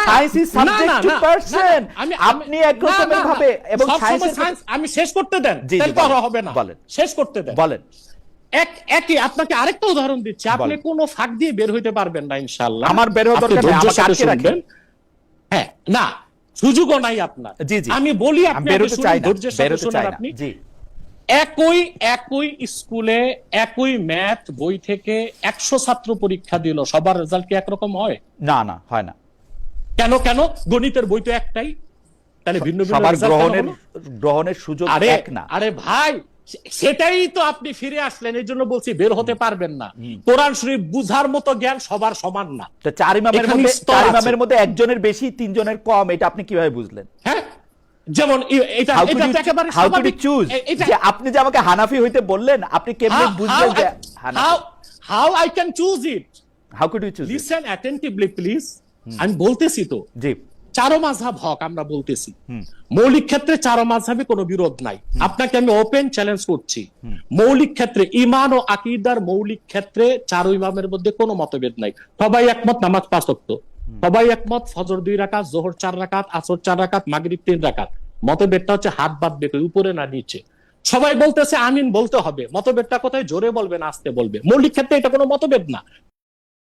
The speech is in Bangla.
Science is subject to person. আপনি একরকমের ভাবে এবং সায়েন্স আমি শেষ করতে দেন, তাহলে তো হবে না, বলেন শেষ করতে দেন। বলেন। একই আপনাকে আরেকটা উদাহরণ দিচ্ছি, আপনি কোনো ফাঁক দিয়ে বের হইতে পারবেন না ইনশাআল্লাহ। আমার বের হওয়ার দরকার নেই, আমাকে আটকে রাখেন। হ্যাঁ, না সুযোগও নাই আপনার। জি জি, আমি বলি আপনি বের হতে চাই না, ধৈর্যের সাথে শুনুন। আপনি জি, একই স্কুলে একই ম্যাথ বই থেকে 100 ছাত্র পরীক্ষা দিল, সবার রেজাল্ট কি একরকম হয়? না না, হয় না। কেন? গণিতের বই তো একটাই, তাহলে ভিন্ন ভিন্ন সবার রেজাল্ট কেন হলো? গ্রহণের সুযোগ এক না। আরে ভাই, সেটাই তো আপনি ফিরে আসলেন, এই জন্য বলছি বের হতে পারবেন না। কোরআন শরীফ বুঝার মতো জ্ঞান সবার সমান না। চার ইমামের মধ্যে একজনের বেশি, তিনজনের কম, এটা আপনি কিভাবে বুঝলেন? হ্যাঁ, যেমন এটা একেবারে স্বাভাবিক। যে আপনি যে আমাকে হানাফি হইতে বললেন, আপনি কেমনে বুঝলেন যে how I can choose it? How could you choose? Listen attentively please, আমি বলতেছি তো। জি, চারো মাযহাব হক, আমরা বলতেছি মৌলিক ক্ষেত্রে চারো মাযহাবে কোনো বিরোধ নাই। আপনাকে আমি ওপেন চ্যালেঞ্জ করছি, মৌলিক ক্ষেত্রে ঈমান ও আকীদার মৌলিক ক্ষেত্রে চারো ইমামের মধ্যে কোনো মতভেদ নাই। সবাই একমত নামাজ 5 ওয়াক্ত, সবাই একমত ফজর 2 রাকাত, যোহর 4 রাকাত, আসর 4 রাকাত, মাগরিব 3 রাকাত। মতভেদটা হচ্ছে হাত বাদ দেখে উপরে না নিচে। সবাই বলতেছে আমিন বলতে হবে, মতভেদটা কোথায়? জোরে বলবে না আস্তে বলবে? মৌলিক ক্ষেত্রে এটা কোনো মতভেদ না।